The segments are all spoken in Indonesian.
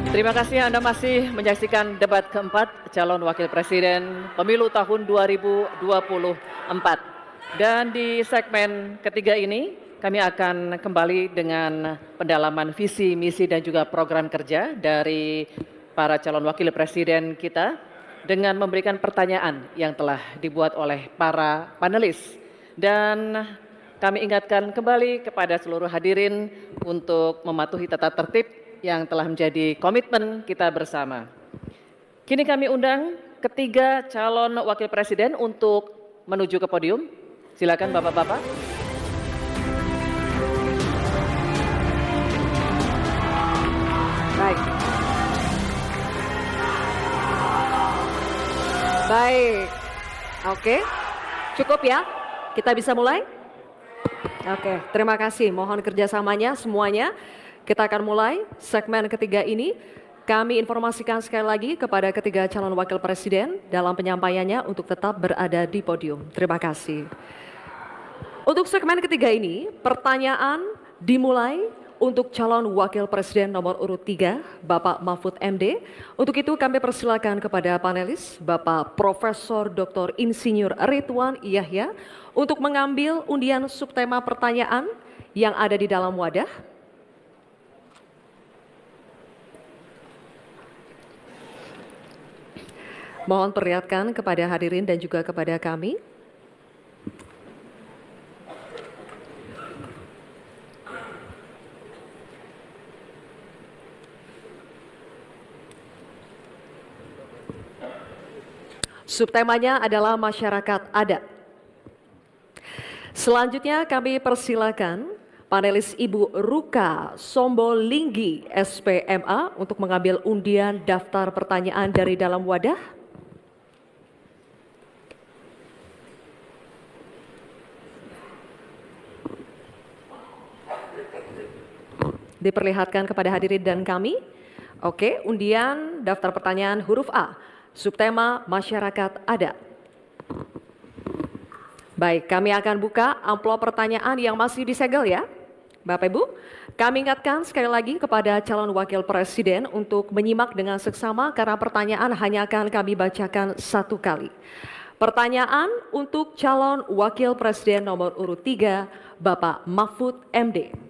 Terima kasih Anda masih menyaksikan debat keempat calon wakil presiden pemilu tahun 2024. Dan di segmen ketiga ini kami akan kembali dengan pendalaman visi, misi dan juga program kerja dari para calon wakil presiden kita dengan memberikan pertanyaan yang telah dibuat oleh para panelis. Dan kami ingatkan kembali kepada seluruh hadirin untuk mematuhi tata tertib yang telah menjadi komitmen kita bersama. Kini kami undang ketiga calon wakil presiden untuk menuju ke podium. Silakan Bapak-bapak. Baik. Baik. Oke. Cukup ya? Kita bisa mulai? Oke, terima kasih. Mohon kerjasamanya semuanya. Kita akan mulai segmen ketiga ini. Kami informasikan sekali lagi kepada ketiga calon wakil presiden dalam penyampaiannya untuk tetap berada di podium. Terima kasih. Untuk segmen ketiga ini, pertanyaan dimulai untuk calon wakil presiden nomor urut 3, Bapak Mahfud MD. Untuk itu kami persilakan kepada panelis, Bapak Profesor Dr. Insinyur Ridwan Yahya, untuk mengambil undian subtema pertanyaan yang ada di dalam wadah. Mohon perlihatkan kepada hadirin dan juga kepada kami. Subtemanya adalah masyarakat adat. Selanjutnya kami persilakan panelis Ibu Ruka Sombolinggi SPMA untuk mengambil undian daftar pertanyaan dari dalam wadah. Diperlihatkan kepada hadirin dan kami. Oke, undian daftar pertanyaan huruf A, subtema masyarakat adat. Baik, kami akan buka amplop pertanyaan yang masih disegel ya. Bapak Ibu, kami ingatkan sekali lagi kepada calon wakil presiden untuk menyimak dengan seksama karena pertanyaan hanya akan kami bacakan satu kali. Pertanyaan untuk calon wakil presiden nomor urut 3, Bapak Mahfud MD.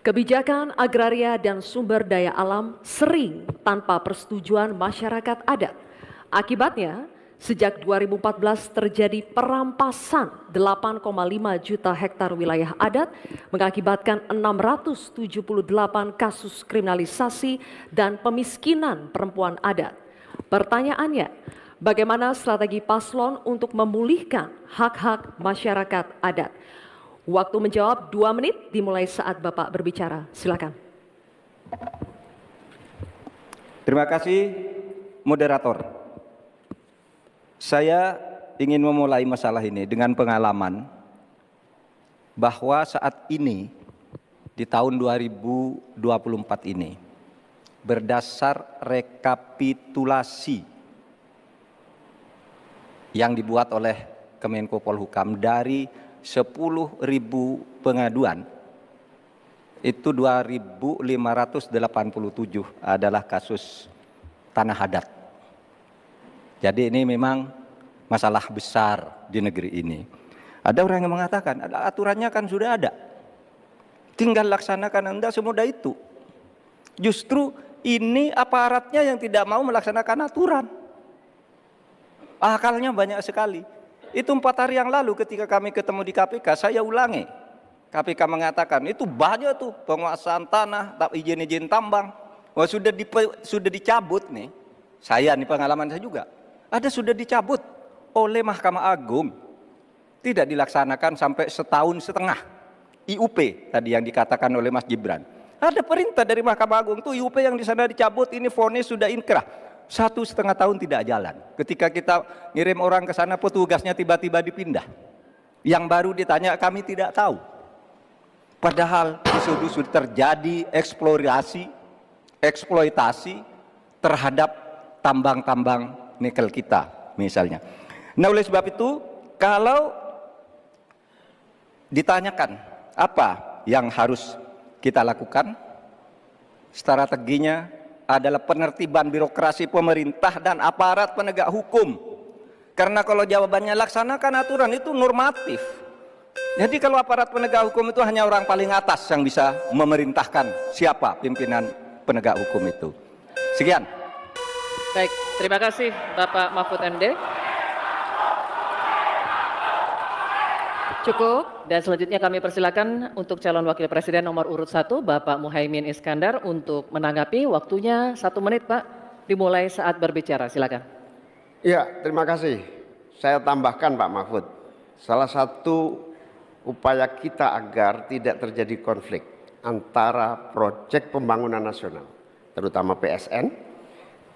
Kebijakan agraria dan sumber daya alam sering tanpa persetujuan masyarakat adat. Akibatnya, sejak 2014 terjadi perampasan 8,5 juta hektar wilayah adat, mengakibatkan 678 kasus kriminalisasi dan pemiskinan perempuan adat. Pertanyaannya, bagaimana strategi paslon untuk memulihkan hak-hak masyarakat adat? Waktu menjawab 2 menit dimulai saat Bapak berbicara. Silakan. Terima kasih, moderator. Saya ingin memulai masalah ini dengan pengalaman bahwa saat ini di tahun 2024 ini berdasar rekapitulasi yang dibuat oleh Kemenko Polhukam dari 10.000 pengaduan, itu 2.587 adalah kasus tanah adat. Jadi ini memang masalah besar di negeri ini. Ada orang yang mengatakan, aturannya kan sudah ada, tinggal laksanakan, enggak semudah itu. Justru ini aparatnya yang tidak mau melaksanakan aturan. Akalnya banyak sekali. Itu 4 hari yang lalu ketika kami ketemu di KPK, saya ulangi. KPK mengatakan itu banyak tuh penguasaan tanah, izin-izin tambang. Wah, sudah dicabut nih. Saya nih pengalaman saya juga. Ada sudah dicabut oleh Mahkamah Agung. Tidak dilaksanakan sampai 1,5 tahun. IUP tadi yang dikatakan oleh Mas Gibran. Ada perintah dari Mahkamah Agung tuh IUP yang di sana dicabut, ini vonis sudah inkrah. 1,5 tahun tidak jalan. Ketika kita ngirim orang ke sana, petugasnya tiba-tiba dipindah. Yang baru ditanya, kami tidak tahu. Padahal isu-isu terjadi eksploitasi terhadap tambang-tambang nikel kita misalnya. Nah, oleh sebab itu, kalau ditanyakan apa yang harus kita lakukan, Strateginya adalah penertiban birokrasi pemerintah dan aparat penegak hukum. Karena kalau jawabannya laksanakan aturan itu normatif. Jadi kalau aparat penegak hukum itu hanya orang paling atas yang bisa memerintahkan siapa pimpinan penegak hukum itu. Sekian. Baik, terima kasih Bapak Mahfud MD. Cukup. Dan selanjutnya kami persilakan untuk calon wakil presiden nomor urut 1 Bapak Muhaimin Iskandar untuk menanggapi. Waktunya 1 menit Pak, dimulai saat berbicara, silakan. Ya, terima kasih. Saya tambahkan Pak Mahfud, salah satu upaya kita agar tidak terjadi konflik antara proyek pembangunan nasional, terutama PSN,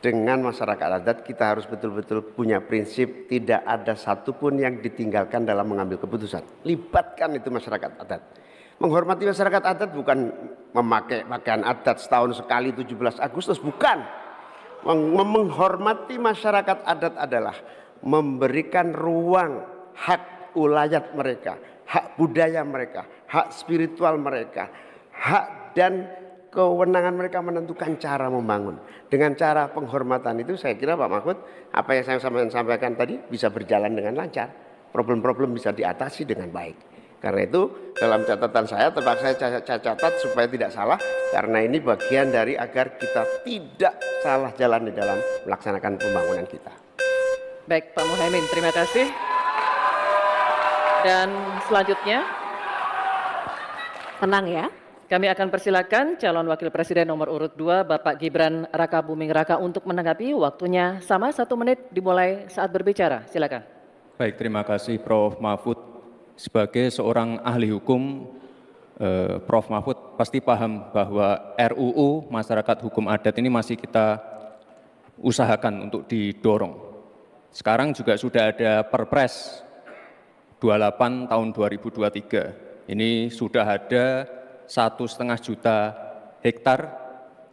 dengan masyarakat adat, kita harus betul-betul punya prinsip tidak ada satupun yang ditinggalkan dalam mengambil keputusan. Libatkan itu masyarakat adat. Menghormati masyarakat adat bukan memakai pakaian adat setahun sekali 17 Agustus, bukan. Menghormati masyarakat adat adalah memberikan ruang hak ulayat mereka, hak budaya mereka, hak spiritual mereka, hak dan kewenangan mereka menentukan cara membangun. Dengan cara penghormatan itu saya kira Pak Mahfud, apa yang saya sampaikan tadi bisa berjalan dengan lancar. Problem-problem bisa diatasi dengan baik. Karena itu dalam catatan saya terpaksa saya catat supaya tidak salah. Karena ini bagian dari agar kita tidak salah jalan di dalam melaksanakan pembangunan kita. Baik Pak Muhaimin, terima kasih. Dan selanjutnya Tenang ya. kami akan persilakan calon wakil presiden nomor urut 2 Bapak Gibran Raka Buming Raka untuk menanggapi. Waktunya sama 1 menit dimulai saat berbicara. Silakan. Baik, terima kasih Prof. Mahfud. Sebagai seorang ahli hukum, Prof. Mahfud pasti paham bahwa RUU Masyarakat Hukum Adat ini masih kita usahakan untuk didorong. Sekarang juga sudah ada Perpres 28 tahun 2023. Ini sudah ada 1,5 juta hektar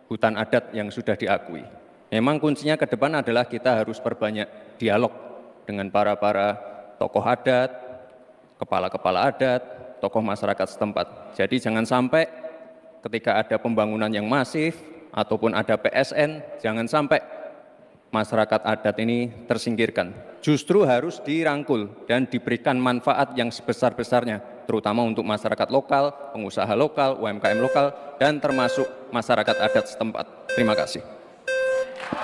hutan adat yang sudah diakui. Memang kuncinya ke depan adalah kita harus perbanyak dialog dengan para tokoh adat, kepala-kepala adat, tokoh masyarakat setempat. Jadi jangan sampai ketika ada pembangunan yang masif ataupun ada PSN, jangan sampai masyarakat adat ini tersingkirkan. Justru harus dirangkul dan diberikan manfaat yang sebesar-besarnya, terutama untuk masyarakat lokal, pengusaha lokal, UMKM lokal, dan termasuk masyarakat adat setempat. Terima kasih.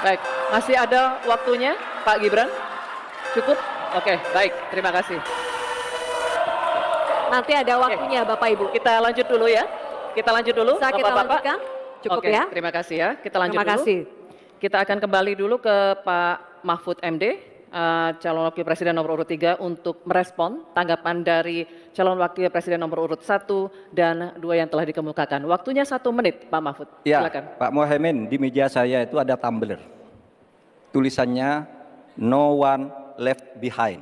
Baik, masih ada waktunya Pak Gibran? Cukup? Oke, baik, terima kasih. Nanti ada waktunya Bapak Ibu. Kita lanjut dulu ya. Kita lanjut dulu, Bisa kita Bapak-Bapak. lanjutkan? Cukup Oke, ya. terima kasih ya. Kita lanjut Terima dulu. kasih. Kita akan kembali dulu ke Pak Mahfud MD, calon wakil presiden nomor urut 3 untuk merespon tanggapan dari calon wakil presiden nomor urut 1 dan 2 yang telah dikemukakan. Waktunya 1 menit Pak Mahfud. Ya, Silakan. Pak Muhaimin, di meja saya itu ada tumbler. Tulisannya no one left behind.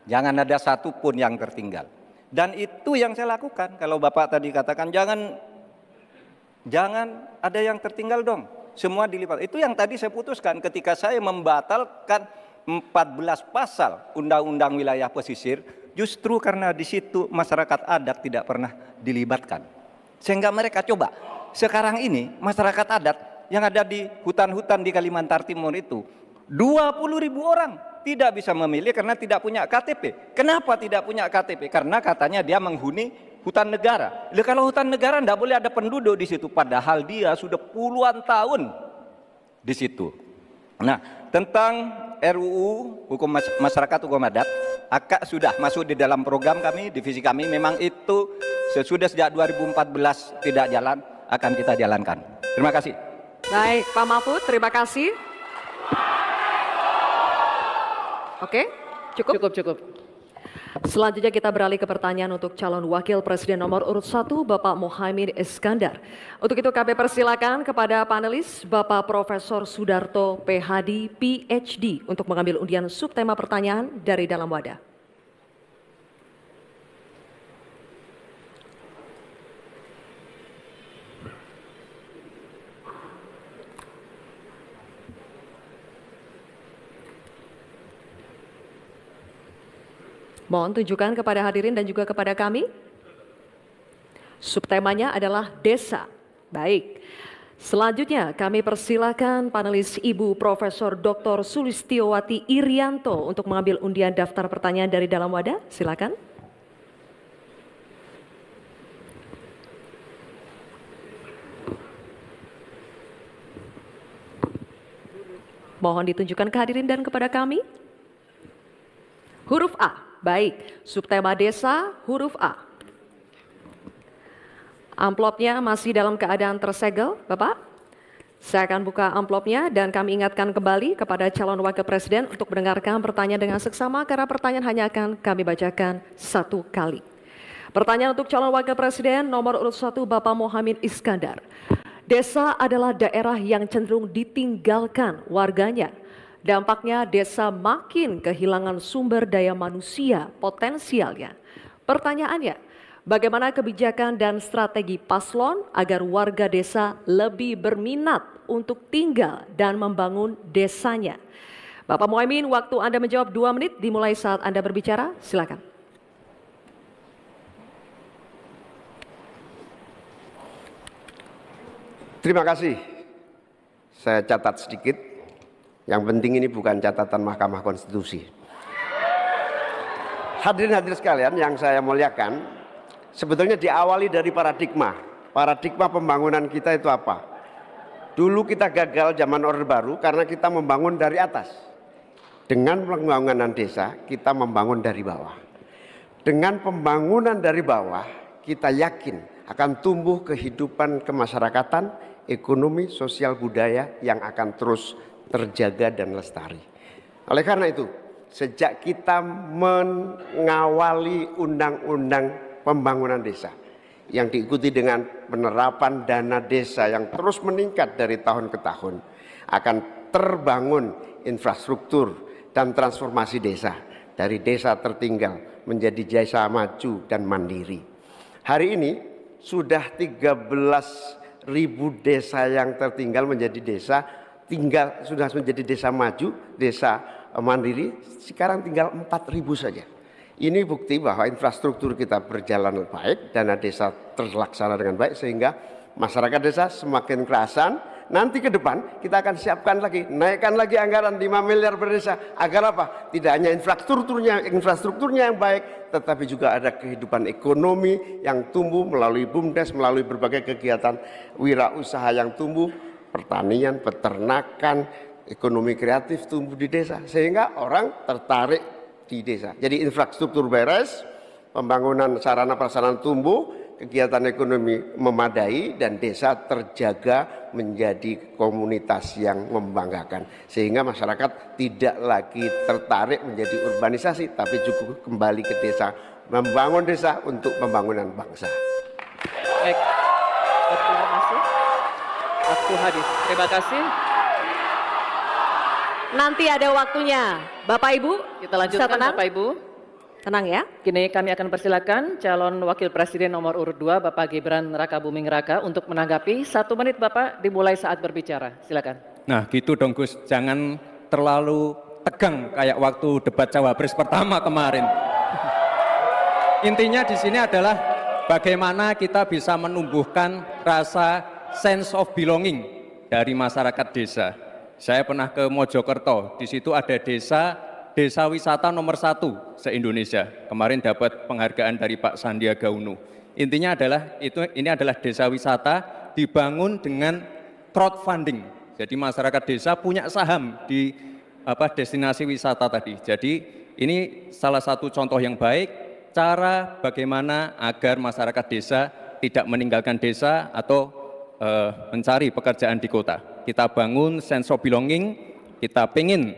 Jangan ada satu pun yang tertinggal. Dan itu yang saya lakukan. Kalau Bapak tadi katakan jangan ada yang tertinggal dong. Semua dilipat. Itu yang tadi saya putuskan ketika saya membatalkan 14 pasal Undang-Undang Wilayah Pesisir, justru karena di situ masyarakat adat tidak pernah dilibatkan. Sehingga mereka coba. Sekarang ini masyarakat adat yang ada di hutan-hutan di Kalimantan Timur itu 20.000 orang tidak bisa memilih karena tidak punya KTP. Kenapa tidak punya KTP? Karena katanya dia menghuni hutan negara. Kalau hutan negara tidak boleh ada penduduk di situ, padahal dia sudah puluhan tahun di situ. Nah, tentang RUU Hukum Masyarakat Hukum Adat, AKA sudah masuk di dalam program kami, divisi kami. Memang itu sesudah sejak 2014 tidak jalan, akan kita jalankan. Terima kasih. Baik, Pak Mahfud, terima kasih. Oke, cukup? Cukup. Selanjutnya kita beralih ke pertanyaan untuk calon wakil presiden nomor urut 1 Bapak Muhaimin Iskandar. Untuk itu kami persilakan kepada panelis Bapak Profesor Sudarto PhD PhD untuk mengambil undian subtema pertanyaan dari dalam wadah. Mohon tunjukkan kepada hadirin dan juga kepada kami. Subtemanya adalah desa. Baik. Selanjutnya kami persilakan panelis Ibu Profesor Dr. Sulistiowati Irianto untuk mengambil undian daftar pertanyaan dari dalam wadah. Silakan. Mohon ditunjukkan kehadirin dan kepada kami. Huruf A, baik. Subtema desa, huruf A. Amplopnya masih dalam keadaan tersegel, Bapak. Saya akan buka amplopnya dan kami ingatkan kembali kepada calon wakil presiden untuk mendengarkan pertanyaan dengan seksama karena pertanyaan hanya akan kami bacakan satu kali. Pertanyaan untuk calon wakil presiden nomor urut 1 Bapak Mohamid Iskandar. Desa adalah daerah yang cenderung ditinggalkan warganya. Dampaknya desa makin kehilangan sumber daya manusia potensialnya. Pertanyaannya, bagaimana kebijakan dan strategi paslon agar warga desa lebih berminat untuk tinggal dan membangun desanya? Bapak Muhaimin, waktu Anda menjawab 2 menit dimulai saat Anda berbicara. Silakan. Terima kasih. Saya catat sedikit. Yang penting ini bukan catatan Mahkamah Konstitusi. Hadirin sekalian yang saya muliakan, sebetulnya diawali dari paradigma. Paradigma pembangunan kita itu apa? Dulu kita gagal zaman Orde Baru karena kita membangun dari atas. Dengan pembangunan desa, kita membangun dari bawah. Dengan pembangunan dari bawah, kita yakin akan tumbuh kehidupan kemasyarakatan, ekonomi, sosial, budaya yang akan terus terjaga dan lestari. Oleh karena itu, sejak kita mengawali undang-undang pembangunan desa yang diikuti dengan penerapan dana desa yang terus meningkat dari tahun ke tahun, akan terbangun infrastruktur dan transformasi desa dari desa tertinggal menjadi desa maju dan mandiri. Hari ini sudah 13.000 desa yang tertinggal menjadi desa tinggal, sudah menjadi desa maju, desa mandiri, sekarang tinggal 4.000 saja. Ini bukti bahwa infrastruktur kita berjalan baik, dana desa terlaksana dengan baik, sehingga masyarakat desa semakin kerasan. Nanti ke depan kita akan siapkan lagi, naikkan lagi anggaran 5 miliar per desa. Agar apa? Tidak hanya infrastrukturnya yang baik, tetapi juga ada kehidupan ekonomi yang tumbuh melalui BUMDes, melalui berbagai kegiatan wirausaha yang tumbuh, pertanian, peternakan, ekonomi kreatif tumbuh di desa, sehingga orang tertarik di desa. Jadi infrastruktur beres, pembangunan sarana prasarana tumbuh, kegiatan ekonomi memadai, dan desa terjaga menjadi komunitas yang membanggakan. Sehingga masyarakat tidak lagi tertarik menjadi urbanisasi, tapi juga kembali ke desa, membangun desa untuk pembangunan bangsa. Baik, terima kasih. Waktu habis. Terima kasih. Nanti ada waktunya. Bapak Ibu, Kita lanjutkan tenang? Bapak Ibu. Tenang ya. Kini kami akan persilakan calon wakil presiden nomor urut 2 Bapak Gibran Rakabuming Raka untuk menanggapi. 1 menit Bapak dimulai saat berbicara. Silakan. Nah gitu dong Gus, jangan terlalu tegang kayak waktu debat cawapres pertama kemarin. Intinya di sini adalah bagaimana kita bisa menumbuhkan rasa sense of belonging dari masyarakat desa. Saya pernah ke Mojokerto, di situ ada desa wisata nomor 1 se-Indonesia. Kemarin dapat penghargaan dari Pak Sandiaga Uno. Intinya adalah ini adalah desa wisata dibangun dengan crowdfunding. Jadi masyarakat desa punya saham di destinasi wisata tadi. Jadi ini salah satu contoh yang baik cara bagaimana agar masyarakat desa tidak meninggalkan desa atau mencari pekerjaan di kota. Kita bangun sense of belonging, kita pengen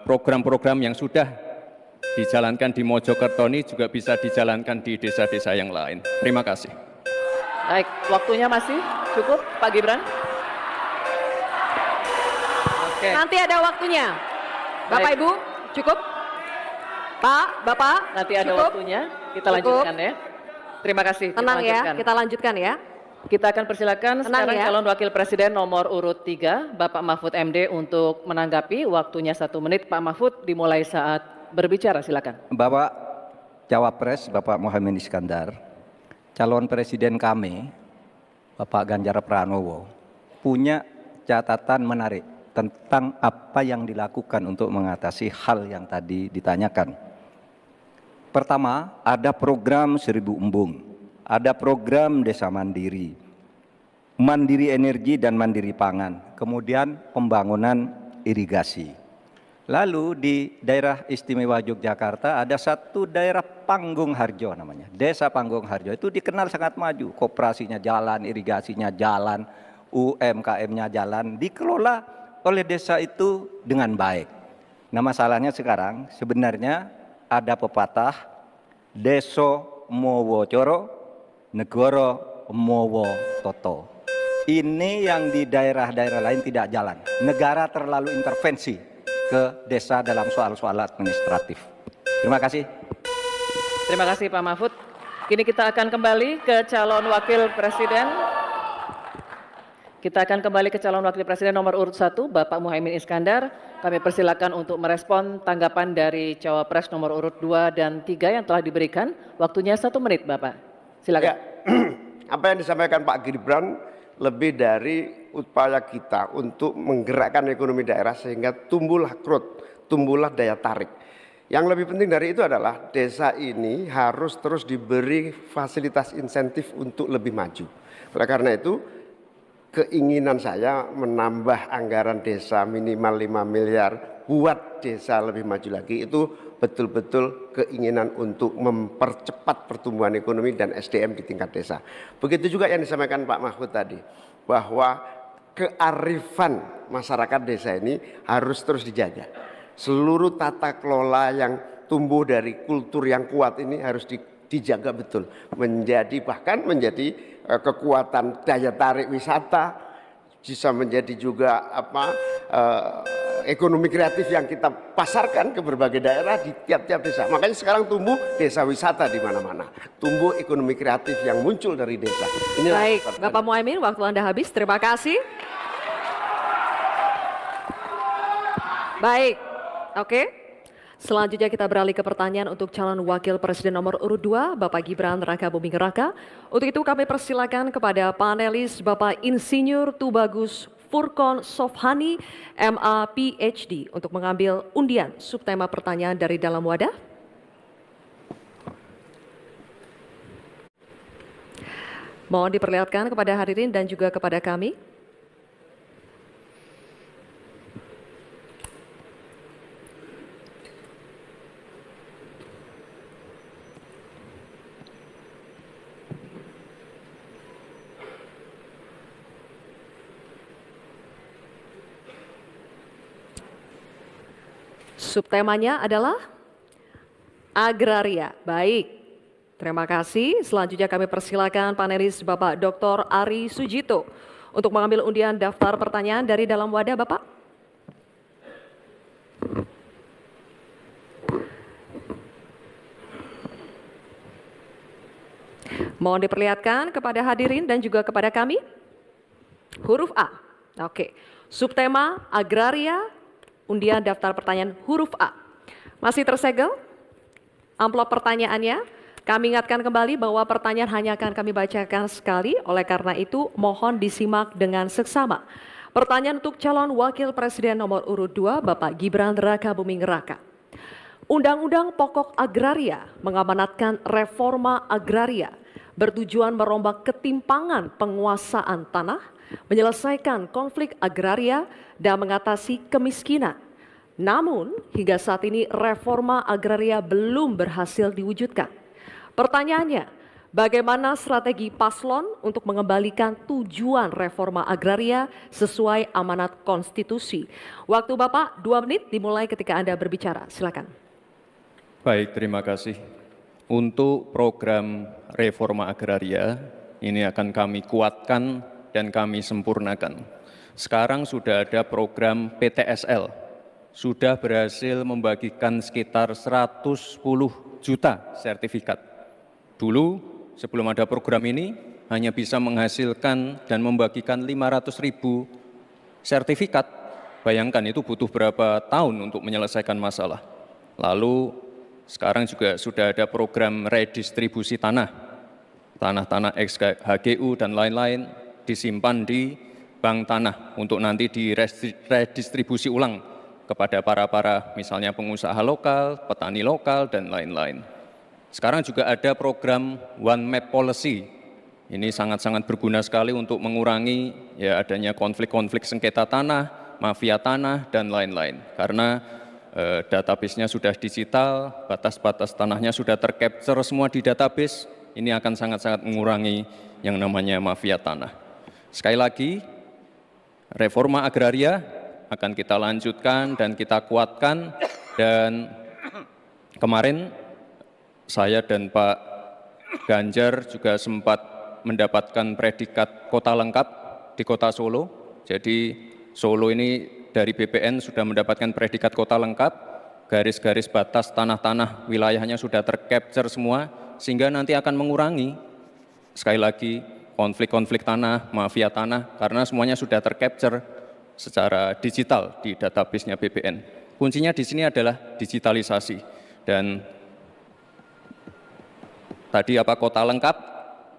program-program yang sudah dijalankan di Mojokerto ini juga bisa dijalankan di desa-desa yang lain. Terima kasih. Baik, waktunya masih cukup Pak Gibran? Oke. Nanti ada waktunya. Bapak Baik. Ibu, cukup? Pak, Bapak, Nanti ada cukup? waktunya, kita Cukup. lanjutkan ya. Terima kasih. Tenang ya, lanjutkan. kita lanjutkan ya. Kita akan persilakan Tenang sekarang ya. calon wakil presiden nomor urut 3 Bapak Mahfud MD untuk menanggapi. Waktunya 1 menit. Pak Mahfud dimulai saat berbicara. Silakan. Bapak Cawapres, Bapak Mohamid Iskandar, calon presiden kami, Bapak Ganjar Pranowo, punya catatan menarik tentang apa yang dilakukan untuk mengatasi hal yang tadi ditanyakan. Pertama, ada program 1000 embung, ada program desa mandiri, mandiri energi dan mandiri pangan, kemudian pembangunan irigasi. Lalu di daerah istimewa Yogyakarta ada satu daerah Panggung Harjo namanya, Desa Panggung Harjo, itu dikenal sangat maju, koperasinya jalan, irigasinya jalan, UMKM-nya jalan, dikelola oleh desa itu dengan baik. Nah masalahnya sekarang sebenarnya ada pepatah, deso mowo coro, negoro mowo toto. Ini yang di daerah-daerah lain tidak jalan. Negara terlalu intervensi ke desa dalam soal-soal administratif. Terima kasih. Terima kasih Pak Mahfud. Kini kita akan kembali ke calon wakil presiden. Kita akan kembali ke calon wakil presiden nomor urut 1, Bapak Muhaimin Iskandar. Kami persilakan untuk merespon tanggapan dari cawapres nomor urut 2 dan 3 yang telah diberikan. Waktunya 1 menit, Bapak. Silakan. Ya, apa yang disampaikan Pak Gibran lebih dari upaya kita untuk menggerakkan ekonomi daerah sehingga tumbuhlah growth, tumbuhlah daya tarik. Yang lebih penting dari itu adalah desa ini harus terus diberi fasilitas insentif untuk lebih maju. Oleh karena itu, keinginan saya menambah anggaran desa minimal 5 miliar buat desa lebih maju lagi, itu betul-betul keinginan untuk mempercepat pertumbuhan ekonomi dan SDM di tingkat desa. Begitu juga yang disampaikan Pak Mahfud tadi, bahwa kearifan masyarakat desa ini harus terus dijaga. Seluruh tata kelola yang tumbuh dari kultur yang kuat ini harus dijaga betul, bahkan menjadi kekuatan daya tarik wisata, bisa menjadi juga ekonomi kreatif yang kita pasarkan ke berbagai daerah di tiap-tiap desa. Makanya sekarang tumbuh desa wisata di mana-mana, tumbuh ekonomi kreatif yang muncul dari desa. Inilah. Baik, Bapak Muhaimin, waktu Anda habis. Terima kasih. Baik, oke. Selanjutnya kita beralih ke pertanyaan untuk calon wakil presiden nomor urut 2, Bapak Gibran Rakabuming Raka. Untuk itu kami persilakan kepada panelis Bapak Insinyur Tubagus Furkon Sofhani, MA PhD, untuk mengambil undian subtema pertanyaan dari dalam wadah. Mohon diperlihatkan kepada hadirin dan juga kepada kami. Subtemanya adalah agraria. Baik, terima kasih. Selanjutnya kami persilakan panelis Bapak Dr. Ari Sujito untuk mengambil undian daftar pertanyaan dari dalam wadah, Bapak. Mohon diperlihatkan kepada hadirin dan juga kepada kami. Huruf A. Oke, subtema agraria. Undian daftar pertanyaan huruf A. Masih tersegel amplop pertanyaannya. Kami ingatkan kembali bahwa pertanyaan hanya akan kami bacakan sekali. Oleh karena itu mohon disimak dengan seksama. Pertanyaan untuk calon wakil presiden nomor urut 2, Bapak Gibran Rakabuming Raka. Undang-Undang Pokok Agraria mengamanatkan reforma agraria bertujuan merombak ketimpangan penguasaan tanah, menyelesaikan konflik agraria, dan mengatasi kemiskinan. Namun, hingga saat ini reforma agraria belum berhasil diwujudkan. Pertanyaannya, bagaimana strategi paslon untuk mengembalikan tujuan reforma agraria sesuai amanat konstitusi? Waktu Bapak 2 menit dimulai ketika Anda berbicara. Silakan. Baik, terima kasih. Untuk program reforma agraria, ini akan kami kuatkan dan kami sempurnakan. Sekarang sudah ada program PTSL, sudah berhasil membagikan sekitar 110 juta sertifikat. Dulu sebelum ada program ini hanya bisa menghasilkan dan membagikan 500.000 sertifikat. Bayangkan itu butuh berapa tahun untuk menyelesaikan masalah. Lalu sekarang juga sudah ada program redistribusi tanah. Tanah-tanah ex-HGU dan lain-lain disimpan di bank tanah untuk nanti diredistribusi ulang kepada para misalnya pengusaha lokal, petani lokal, dan lain-lain. Sekarang juga ada program One Map Policy. Ini sangat-sangat berguna sekali untuk mengurangi ya adanya konflik-konflik sengketa tanah, mafia tanah, dan lain-lain. Karena database-nya sudah digital, batas-batas tanahnya sudah tercapture semua di database, ini akan sangat-sangat mengurangi yang namanya mafia tanah. Sekali lagi, reforma agraria akan kita lanjutkan dan kita kuatkan, dan kemarin saya dan Pak Ganjar juga sempat mendapatkan predikat kota lengkap di kota Solo. Jadi Solo ini dari BPN sudah mendapatkan predikat kota lengkap, garis-garis batas tanah-tanah wilayahnya sudah tercapture semua, sehingga nanti akan mengurangi sekali lagi konflik-konflik tanah, mafia tanah, karena semuanya sudah tercapture secara digital di database-nya BPN. Kuncinya di sini adalah digitalisasi. Dan tadi kota lengkap,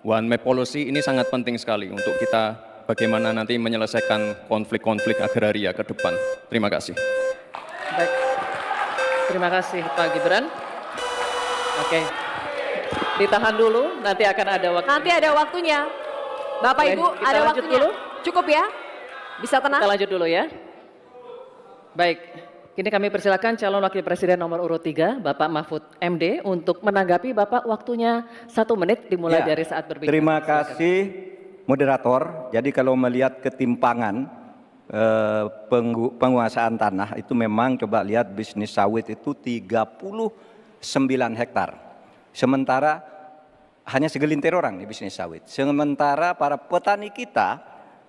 One Map Policy ini sangat penting sekali untuk kita bagaimana nanti menyelesaikan konflik-konflik agraria ke depan. Terima kasih. Baik, terima kasih Pak Gibran. Oke, ditahan dulu, nanti akan ada waktu. Nanti ada waktunya. Bapak Boleh, Ibu, kita ada lanjut waktunya. dulu? Cukup ya? Bisa tenang? Kita lanjut dulu ya. Baik, kini kami persilakan calon wakil presiden nomor urut 3, Bapak Mahfud MD, untuk menanggapi Bapak. Waktunya 1 menit dimulai dari saat berbicara. Terima kasih moderator. Jadi kalau melihat ketimpangan penguasaan tanah itu memang coba lihat bisnis sawit itu 39 hektar. Sementara hanya segelintir orang di bisnis sawit. Sementara para petani kita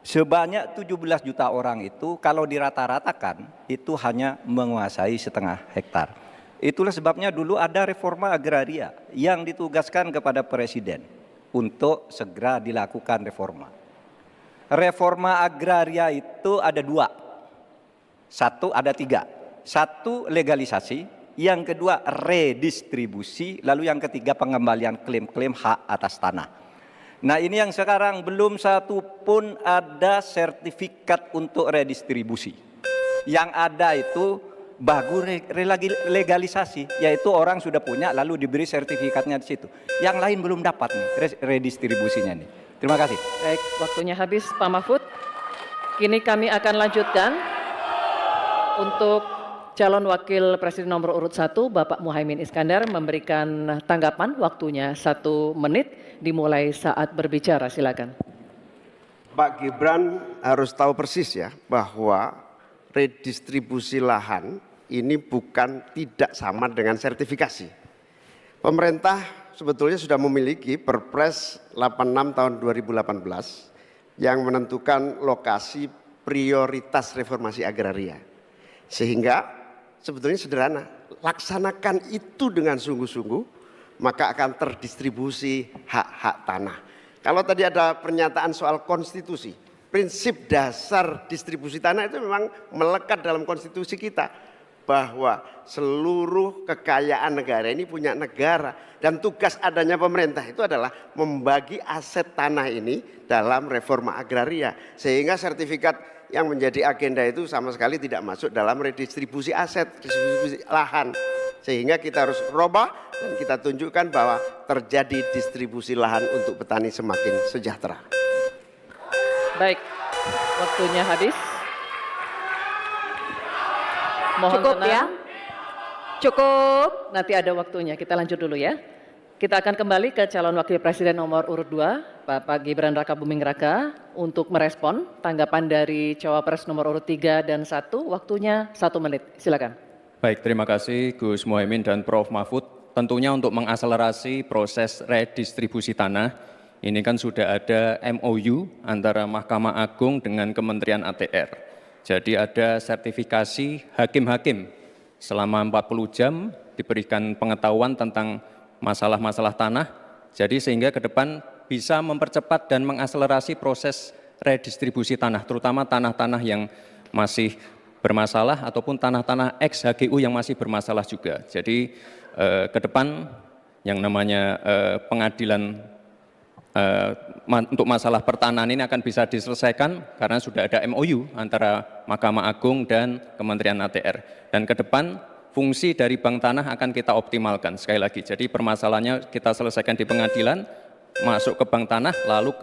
sebanyak 17 juta orang itu kalau dirata-ratakan itu hanya menguasai setengah hektar. Itulah sebabnya dulu ada reforma agraria yang ditugaskan kepada Presiden untuk segera dilakukan reforma. Reforma agraria itu ada 2. Ada 3. 1 legalisasi. Yang kedua redistribusi, lalu yang ketiga pengembalian klaim-klaim hak atas tanah. Nah ini yang sekarang belum satu pun ada sertifikat untuk redistribusi. Yang ada itu bagus legalisasi, yaitu orang sudah punya lalu diberi sertifikatnya di situ. Yang lain belum dapat nih redistribusinya nih. Terima kasih. Baik, waktunya habis Pak Mahfud. Kini kami akan lanjutkan untuk calon wakil presiden nomor urut 1, Bapak Muhaimin Iskandar, memberikan tanggapan. Waktunya 1 menit dimulai saat berbicara. Silakan. Pak Gibran harus tahu persis ya bahwa redistribusi lahan ini bukan tidak sama dengan sertifikasi. Pemerintah sebetulnya sudah memiliki Perpres 86 tahun 2018 yang menentukan lokasi prioritas reformasi agraria. Sehingga sebetulnya sederhana, laksanakan itu dengan sungguh-sungguh, maka akan terdistribusi hak-hak tanah. Kalau tadi ada pernyataan soal konstitusi, prinsip dasar distribusi tanah itu memang melekat dalam konstitusi kita, bahwa seluruh kekayaan negara ini punya negara, dan tugas adanya pemerintah itu adalah membagi aset tanah ini dalam reforma agraria, sehingga sertifikat yang menjadi agenda itu sama sekali tidak masuk dalam redistribusi aset, distribusi lahan. Sehingga kita harus robah dan kita tunjukkan bahwa terjadi distribusi lahan untuk petani semakin sejahtera. Baik, waktunya habis. Mohon Cukup tenang. ya? Cukup. Nanti ada waktunya, kita lanjut dulu ya. Kita akan kembali ke calon wakil presiden nomor urut 2, Bapak Gibran Rakabuming Raka, untuk merespon tanggapan dari cawapres nomor urut 3 dan 1, waktunya 1 menit. Silakan. Baik, terima kasih Gus Muhaimin dan Prof. Mahfud. Tentunya untuk mengakselerasi proses redistribusi tanah, ini kan sudah ada MOU antara Mahkamah Agung dengan Kementerian ATR. Jadi ada sertifikasi hakim-hakim selama 40 jam diberikan pengetahuan tentang masalah-masalah tanah, jadi sehingga ke depan bisa mempercepat dan mengakselerasi proses redistribusi tanah, terutama tanah-tanah yang masih bermasalah ataupun tanah-tanah ex-HGU yang masih bermasalah juga. Jadi ke depan yang namanya pengadilan untuk masalah pertanahan ini akan bisa diselesaikan karena sudah ada MOU antara Mahkamah Agung dan Kementerian ATR. Dan ke depan fungsi dari bank tanah akan kita optimalkan sekali lagi. Jadi permasalahannya kita selesaikan di pengadilan, masuk ke bank tanah, lalu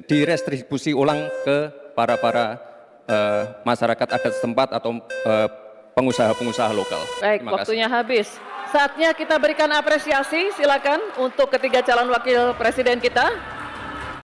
direstribusi ulang ke para masyarakat adat setempat atau pengusaha-pengusaha lokal. Baik, waktunya habis. Saatnya kita berikan apresiasi, silakan untuk ketiga calon wakil presiden kita.